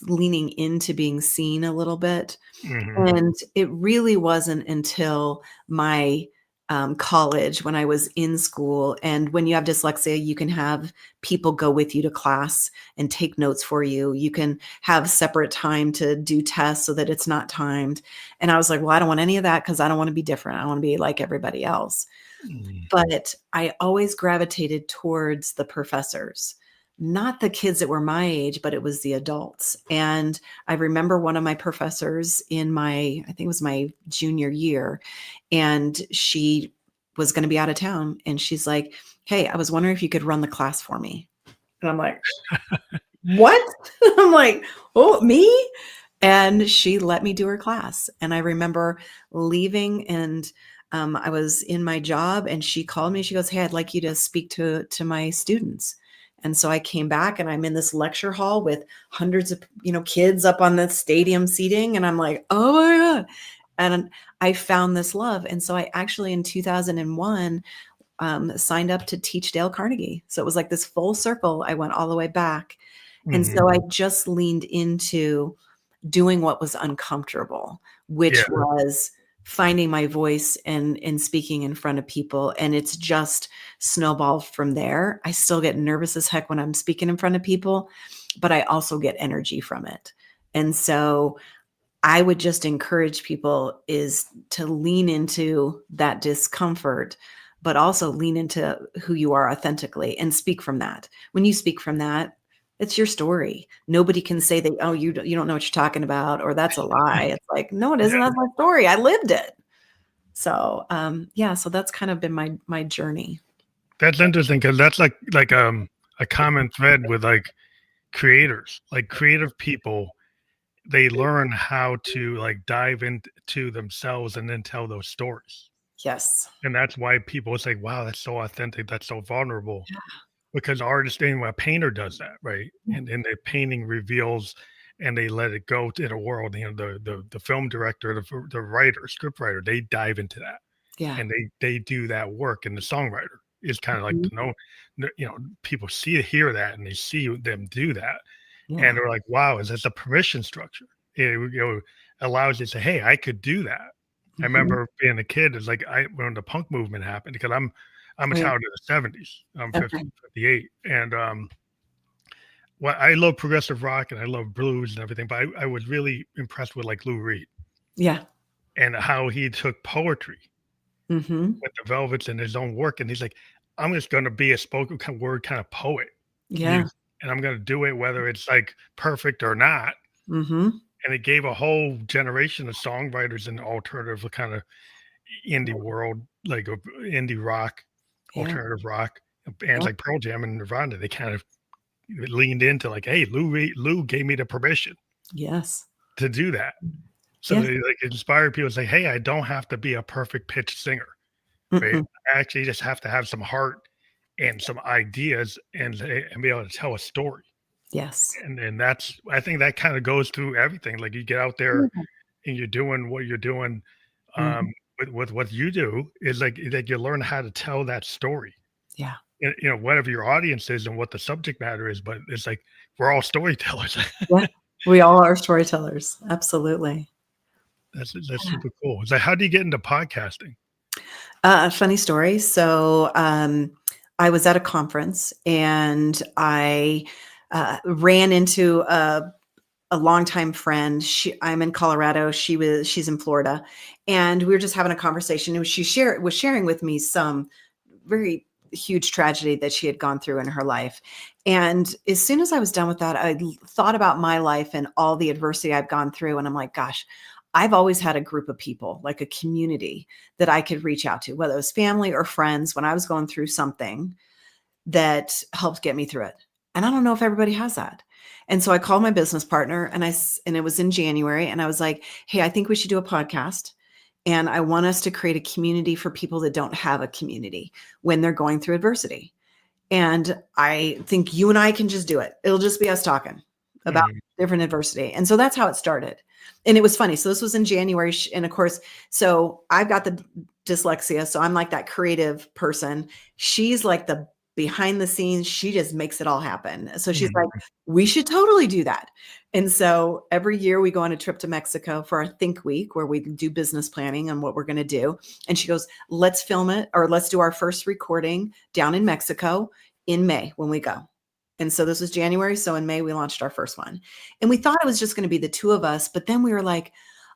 leaning into being seen a little bit. And it really wasn't until my college, when I was in school. And when you have dyslexia, you can have people go with you to class and take notes for you. You can have separate time to do tests so that it's not timed. And I was like, well, I don't want any of that, because I don't want to be different. I want to be like everybody else. But I always gravitated towards the professors, not the kids that were my age, but it was the adults. And I remember one of my professors in I think it was my junior year, and she was going to be out of town. And she's like, hey, I was wondering if you could run the class for me. And I'm like, what? I'm like, oh, me? And she let me do her class. And I remember leaving, and I was in my job, and she called me. She goes, hey, I'd like you to speak to my students. And so I came back, and I'm in this lecture hall with hundreds of, kids up on the stadium seating. And I'm like, oh my God. And I found this love. And so I actually, in 2001, signed up to teach Dale Carnegie. So it was like this full circle. I went all the way back. And so I just leaned into doing what was uncomfortable, which was finding my voice and speaking in front of people. And it's just snowballed from there. I still get nervous as heck when I'm speaking in front of people, but I also get energy from it. And so I would just encourage people is to lean into that discomfort, but also lean into who you are authentically and speak from that. When you speak from that, it's your story. Nobody can say that, oh, you don't know what you're talking about, or that's a lie. It's like, no, it isn't. That's my story. I lived it. So, so that's kind of been my journey. That's interesting, because that's like a common thread with like creators, like creative people. They learn how to like dive into themselves and then tell those stories. Yes. And that's why people say, wow, that's so authentic. That's so vulnerable. Yeah. Because artists, anyway, a painter does that, right? And the painting reveals and they let it go to the world. The film director, the writer, script writer, they dive into that, Yeah. and they do that work. And the songwriter is kind of like Mhm. people hear that, and they see them do that, and Yeah. they're like, wow, is this a permission structure? Allows you to say, hey, I could do that. I Mhm. remember being a kid, it's like when the punk movement happened, because I'm a Oh, yeah. child of the 70s. I'm Okay. 58, and well, I love progressive rock and I love blues and everything, but I was really impressed with like Lou Reed Yeah. and how he took poetry Mhm. with the Velvets in his own work, and he's like, I'm just going to be a spoken word kind of poet, Yeah. music, and I'm going to do it whether it's like perfect or not. Mhm. And it gave a whole generation of songwriters in the alternative kind of indie world, like indie rock, Yeah. alternative rock bands Yeah. like Pearl Jam and Nirvana. They kind of leaned into like, hey, Lou gave me the permission Yes. to do that. So Yes. they like inspire people to say, hey, I don't have to be a perfect pitched singer, right? Mm-mm. I actually just have to have some heart and some ideas and be able to tell a story. Yes. And that's I think that kind of goes through everything. Like you get out there Yeah. and you're doing what you're doing Mhm. with what you do is like that you learn how to tell that story. Yeah. And, whatever your audience is and what the subject matter is, but it's like we're all storytellers. Yeah. We all are storytellers. Absolutely. That's super cool. It's like, how do you get into podcasting? A funny story. So, I was at a conference and I ran into a longtime friend. I'm in Colorado. She's in Florida, and we were just having a conversation. And was sharing with me some very huge tragedy that she had gone through in her life. And as soon as I was done with that, I thought about my life and all the adversity I've gone through. And I'm like, gosh, I've always had a group of people, like a community that I could reach out to, whether it was family or friends when I was going through something that helped get me through it. And I don't know if everybody has that. And so I called my business partner and it was in January, and I was like, "Hey, I think we should do a podcast, and I want us to create a community for people that don't have a community when they're going through adversity. And I think you and I can just do it. It'll just be us talking about Mhm. different adversity." And so that's how it started. And it was funny. So this was in January. And of course, so I've got the dyslexia. So I'm like that creative person. She's like the behind the scenes. She just makes it all happen. So she's like, Mhm. we should totally do that. And so every year we go on a trip to Mexico for our Think Week where we do business planning on what we're going to do. And she goes, let's film it, or let's do our first recording down in Mexico in May when we go. And so this was January. So in May, we launched our first one. And we thought it was just going to be the two of us. But then we were like,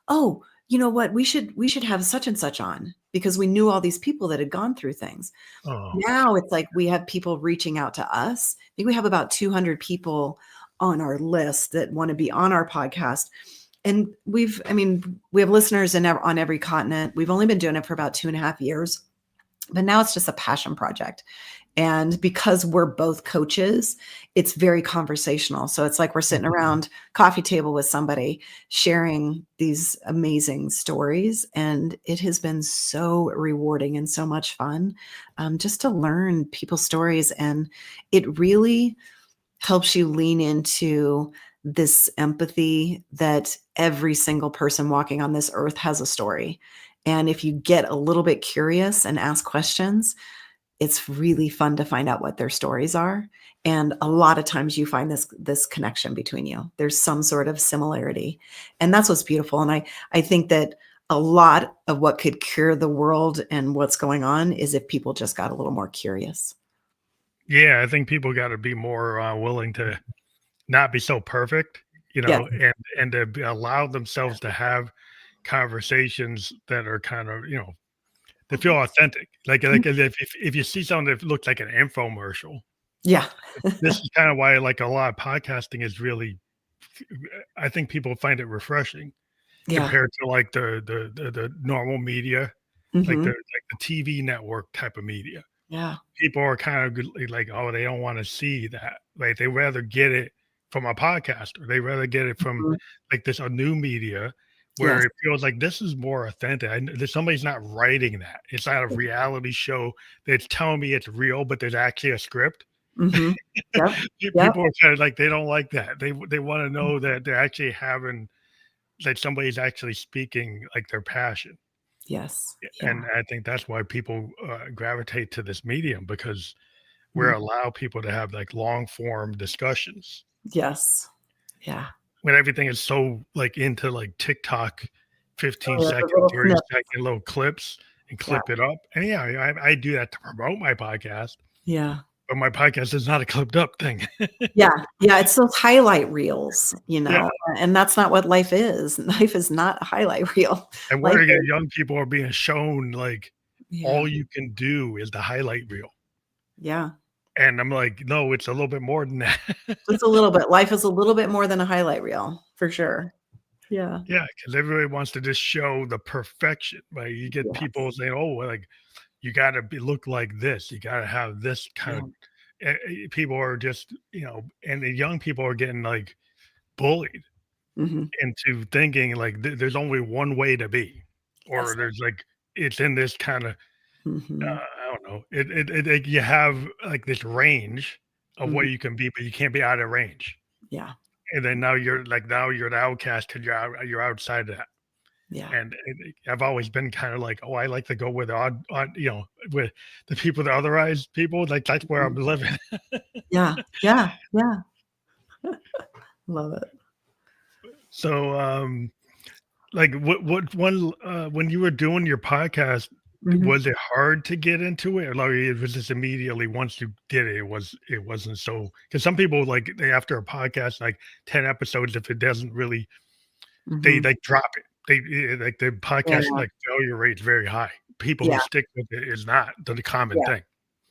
oh, you know what? We should have such and such on, because we knew all these people that had gone through things. Oh, Now it's like we have people reaching out to us. I think we have about 200 people on our list that want to be on our podcast. And we have listeners on every continent. We've only been doing it for about 2.5 years, but now it's just a passion project. And because we're both coaches, it's very conversational. So it's like we're sitting around coffee table with somebody sharing these amazing stories. And it has been so rewarding and so much fun, just to learn people's stories. And it really helps you lean into this empathy that every single person walking on this earth has a story. And if you get a little bit curious and ask questions, it's really fun to find out what their stories are. And a lot of times you find this connection between you. There's some sort of similarity. And that's what's beautiful. And I think that a lot of what could cure the world and what's going on is if people just got a little more curious. yeah. I think people got to be more willing to not be so perfect, Yes. and to allow themselves to have conversations that are kind of, they feel authentic. Like if you see something that looks like an infomercial, Yeah. this is kind of why like a lot of podcasting is really, I think people find it refreshing Yeah. compared to like the normal media, Hmm. like the TV network type of media. Yeah. People are kind of like, oh, they don't want to see that. Like they rather get it from a podcast, or they rather get it from Mhm. like this a new media Yes. where it feels like this is more authentic. Somebody's not writing that. It's not a reality show that's telling me it's real, but there's actually a script. Mhm. Yep. Yep. People are kind of like they don't like that. They want to know that they're actually having that somebody's actually speaking like their passion. Yes. And Yeah. I think that's why people gravitate to this medium because we're Mm. allow people to have like long form discussions Yes. Yeah. when everything is so like into like TikTok, 15 Oh, yeah, the second, little 30-second little clips and Yeah. clip it up. And yeah, I do that to promote my podcast, Yeah. but my podcast is not a clipped up thing. Yeah. Yeah, it's those highlight reels, Yeah. and that's not what life is. Life is not a highlight reel. And Life where is young people are being shown like Yeah. all you can do is the highlight reel. Yeah. And I'm like, no, it's a little bit more than that. Just a little bit. Life is a little bit more than a highlight reel, for sure. Yeah. Yeah, because everybody wants to just show the perfection. Right? You get people Yes. saying, "Oh, well, like you got to be look like this. You got to have this kind Yeah. of." People are just, and the young people are getting like bullied Mhm. into thinking like there's only one way to be, or Yes. there's like it's in this kind of Mhm. I don't know. Like you have like this range of what Mhm. you can be, but you can't be out of range. Yeah. And then now you're the outcast because you're outside of that. Yeah. And I've always been kind of like, oh, I like to go with with the people, the otherized people. Like that's where Mhm. I'm living. Yeah. Yeah. Yeah. Love it. So, like, what one when you were doing your podcast, Mhm. was it hard to get into it, or like it was just immediately once you did it, it wasn't so because some people like they after a podcast like 10 episodes, if it doesn't really they Mhm. like drop it. Like the Yeah. podcast like failure rate's very high. People who Yeah. stick with it is not the common Yeah. thing.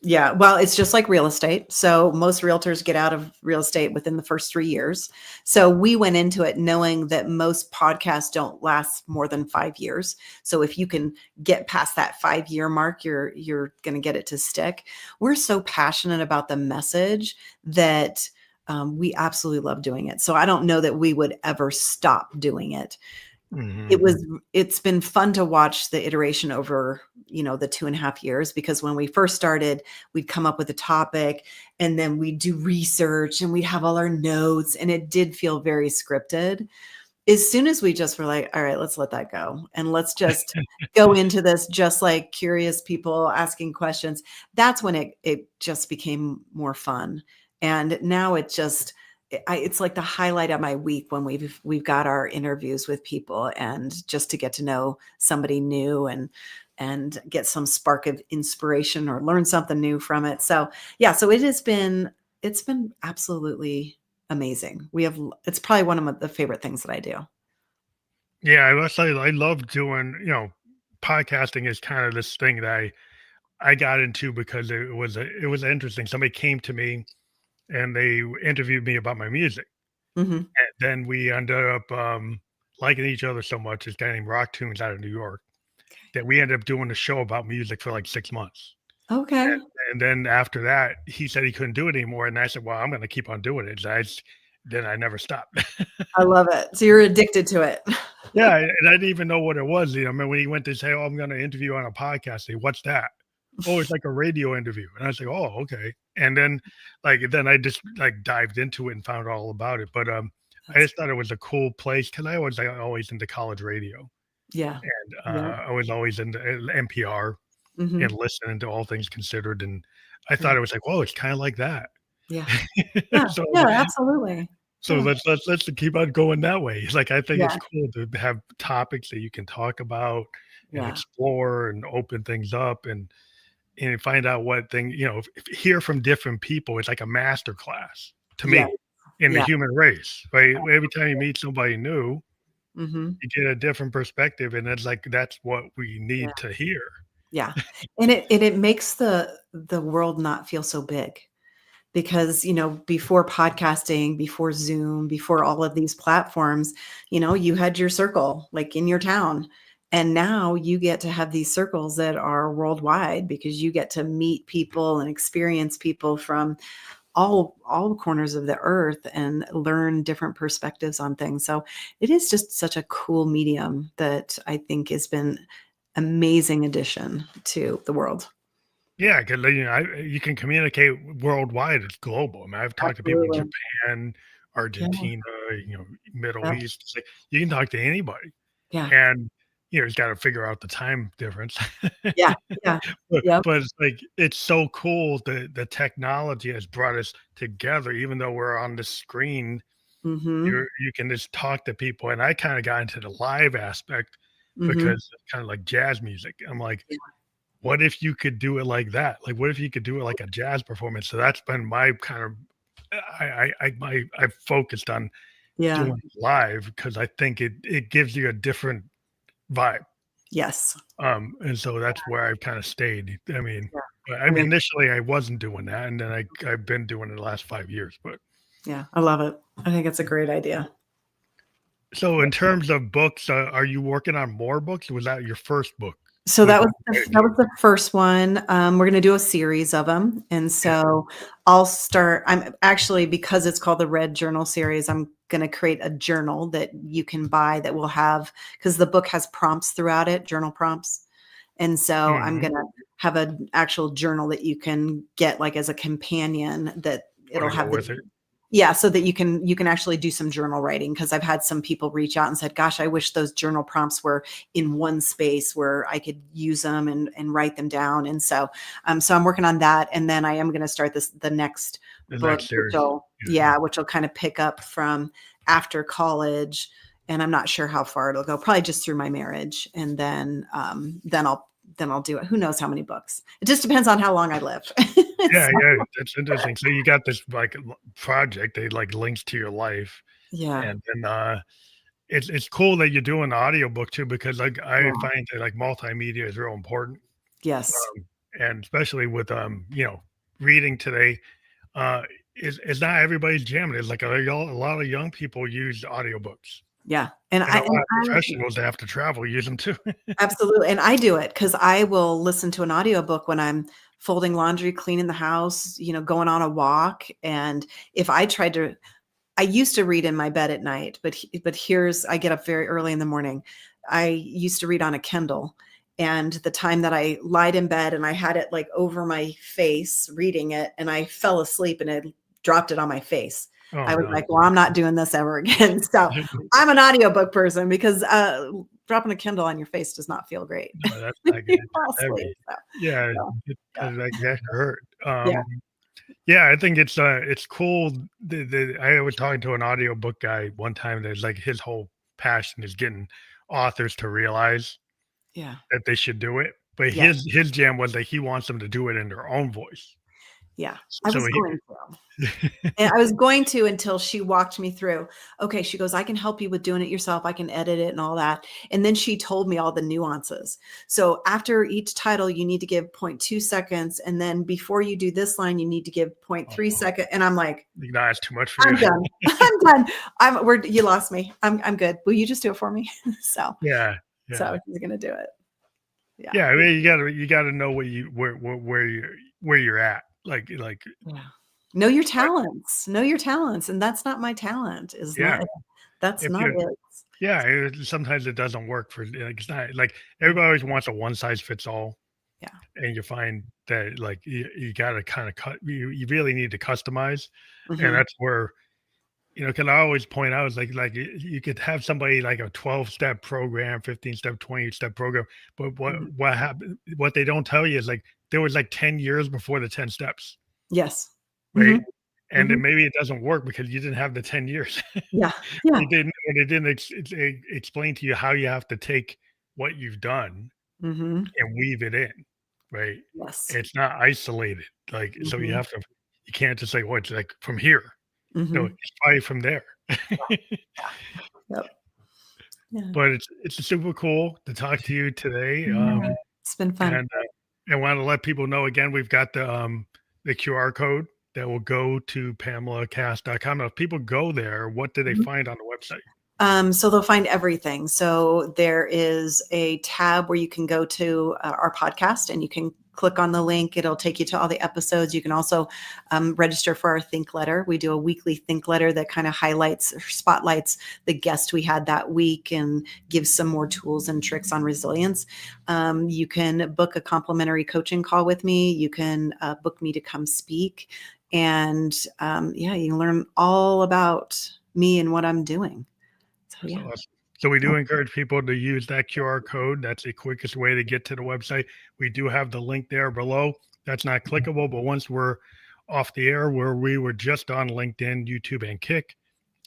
Yeah, well, it's just like real estate. So most realtors get out of real estate within the first 3 years. So we went into it knowing that most podcasts don't last more than 5 years. So if you can get past that 5-year mark, you're going to get it to stick. We're so passionate about the message that we absolutely love doing it. So I don't know that we would ever stop doing it. Mhm. It's been fun to watch the iteration over, the 2.5 years, because when we first started, we'd come up with a topic and then we'd do research and we'd have all our notes, and it did feel very scripted. As soon as we just were like, all right, let's let that go and let's just go into this just like curious people asking questions. That's when it just became more fun. And now it's like the highlight of my week when we've got our interviews with people, and just to get to know somebody new and get some spark of inspiration or learn something new from it. So yeah, so it's been absolutely amazing. It's probably one of the favorite things that I do. Yeah, I must say I love doing, podcasting is kind of this thing that I got into because it was interesting. Somebody came to me and they interviewed me about my music. Mhm. And then we ended up liking each other so much, this guy named Rock Tunes out of New York, that we ended up doing a show about music for like 6 months. Okay. And then after that, he said he couldn't do it anymore. And I said, well, I'm going to keep on doing it. Then I never stopped. I love it. So you're addicted to it. Yeah, and I didn't even know what it was. I mean, when he went to say, "Oh, I'm going to interview on a podcast," I say, "What's that?" "Oh, it's like a radio interview." And I was like, "Oh, okay." And then, then I just like dived into it and found all about it. But I That's just thought it was a cool place because I was like, always into college radio, Yeah. and Yeah. I was always into NPR and Mhm. listening to All Things Considered, and I Yeah. thought it was like, "Whoa, it's kind of like that." Yeah. Yeah. so Yeah, absolutely. So Yeah. let's keep on going that way. It's like I think it's Yeah. cool to have topics that you can talk about and Yeah. explore and open things up and find out what thing, hear from different people. It's like a master class to Yeah. me in the Yeah. human race, right? Every time you meet somebody new, Mhm. you get a different perspective, and it's like that's what we Yeah. need to hear. Yeah. And it makes the world not feel so big, because, before podcasting, before Zoom, before all of these platforms, you had your circle like in your town. And now you get to have these circles that are worldwide, because you get to meet people and experience people from all corners of the earth and learn different perspectives on things. So it is just such a cool medium that I think has been amazing addition to the world. Yeah, because you can communicate worldwide. It's global. I mean, I've talked to people in Absolutely. Japan, Yeah. Argentina, Middle Yeah. East. It's like you can talk to anybody, Yeah. and you just got to figure out the time difference. Yeah. Yeah. but, Yep. but it's like it's so cool that the technology has brought us together, even though we're on the screen. Mm-hmm. You can just talk to people, and I kind of got into the live aspect Mm-hmm. because it's kind of like jazz music. I'm like, Yeah. what if you could do it like that? Like, what if you could do it like a jazz performance? So that's been my kind of I've focused on Yeah. doing it live because I think it gives you a different vibe. Yes. And so that's where I've kind of stayed. I mean, Yeah. I I mean, think, initially I wasn't doing that, and then I've been doing it the last 5 years. But yeah, I love it. I think it's a great idea. so in terms of books, are you working on more books? Or was that your first book So with that the was writing that was show? the first one. We're going to do a series of them, and Okay. so I'll start. I'm actually, because it's called the Red Journal series, I'm going to create a journal that you can buy that will have, because the book has prompts throughout it, journal prompts, and so I'm Mhm. going to have an actual journal that you can get like as a companion, that Want it'll to go have the, with it? yeah, so that you can actually do some journal writing, because I've had some people reach out and said, gosh, I wish those journal prompts were in one space where I could use them and write them down. And so I'm working on that, and then I am going to start the next The book, next series. which will kind of pick up from after college, and I'm not sure how far it'll go, probably just through my marriage, and then I'll do it. Who knows how many books? It just depends on how long I live. Yeah, So, yeah, that's interesting. So you got this like project that like links to your life, yeah, and then it's cool that you're doing the audiobook too because like I yeah, find that like multimedia is real important, yes. and especially with reading today, uh, is not everybody's jam. It's like a lot of young people use audiobooks, Yeah, and and I a and lot of I professionals that have to travel use them too. absolutely, and I do it because I will listen to an audiobook when I'm folding laundry, cleaning the house, going on a walk, and if I tried to I used to read in my bed at night, but here's I get up very early in the morning. I used to read on a Kindle, and the time that I lied in bed and I had it like over my face reading it, and I fell asleep and it dropped it on my face. Oh I was no, like, "Well, I'm not doing this ever again." So, I'm an audiobook person because, dropping a Kindle on your face does not feel great. no, that's not good. You fall That's asleep, heavy. so, Yeah, so, yeah. that could hurt. Yeah. Yeah, I think it's cool. I was talking to an audiobook guy one time that's like his whole passion is getting authors to realize Yeah. that they should do it. But Yes. his jam was that he wants them to do it in their own voice. Yeah. I So was he going to. And I was going to, until she walked me through. Okay, she goes, I can help you with doing it yourself. I can edit it and all that. And then she told me all the nuances. So after each title, you need to give 0.2 seconds. And then before you do this line, you need to give 0.3 oh, seconds. And I'm like, no, it's too much for I'm you. done. I'm done. You lost me. I'm good. Will you just do it for me? so, Yeah, yeah, so he's going to do it. Yeah. yeah. I mean, you gotta know where you're at. Like Yeah. Know your talents. Know your talents. And that's not my talent. yeah. That's If not you it. yeah, sometimes it doesn't work for like it's not like everybody always wants a one size fits all. Yeah. And you find that like you got to kind of you really need to customize, and Hmm. that's where can I always point out is like you could have somebody like a 12-step program, 15-step, 20-step program, but Hmm. what happened, what they don't tell you is like there was like 10 years before the 10 steps, Yes. right? Hmm. And then Hmm. maybe it doesn't work because you didn't have the 10 years. Yeah. Yeah. They didn't explain to you how you have to take what you've done Hmm. and weave it in, right? Yes. It's not isolated, like, so Hmm. you can't just say, "Well, it's, like, from here." No, Hmm. it's probably from there. Yeah. Yep. Yeah. But it's super cool to talk to you today, Yeah. It's been fun. and, I wanna let people know again, we've got the QR code that will go to PamelaCass.com. Now if people go there, what do they Mhm. find on the website? So they'll find everything. So there is a tab where you can go to our podcast, and you can click on the link. It'll take you to all the episodes. You can also register for our Think Letter. We do a weekly Think Letter that kind of highlights or spotlights the guest we had that week and gives some more tools and tricks on resilience. You can book a complimentary coaching call with me. You can book me to come speak. And you can learn all about me and what I'm doing. So, That's yeah. awesome. So we do encourage people to use that QR code. That's the quickest way to get to the website. We do have the link there below. That's not clickable, but once we're off the air, where we were just on LinkedIn, YouTube, and Kick,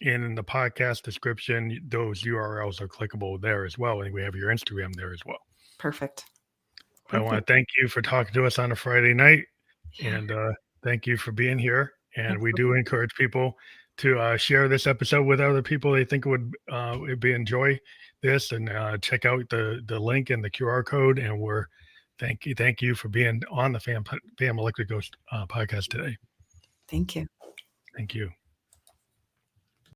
and in the podcast description, those URLs are clickable there as well. And we have your Instagram there as well. Perfect. I want to thank you for talking to us on a Friday night. Yeah. And thank you for being here. And we do Absolutely. encourage people to share this episode with other people they think would be enjoy this, and check out the link and the QR code. And we're thank you for being on the Fam Electric Ghost podcast today. Thank you. Thank you.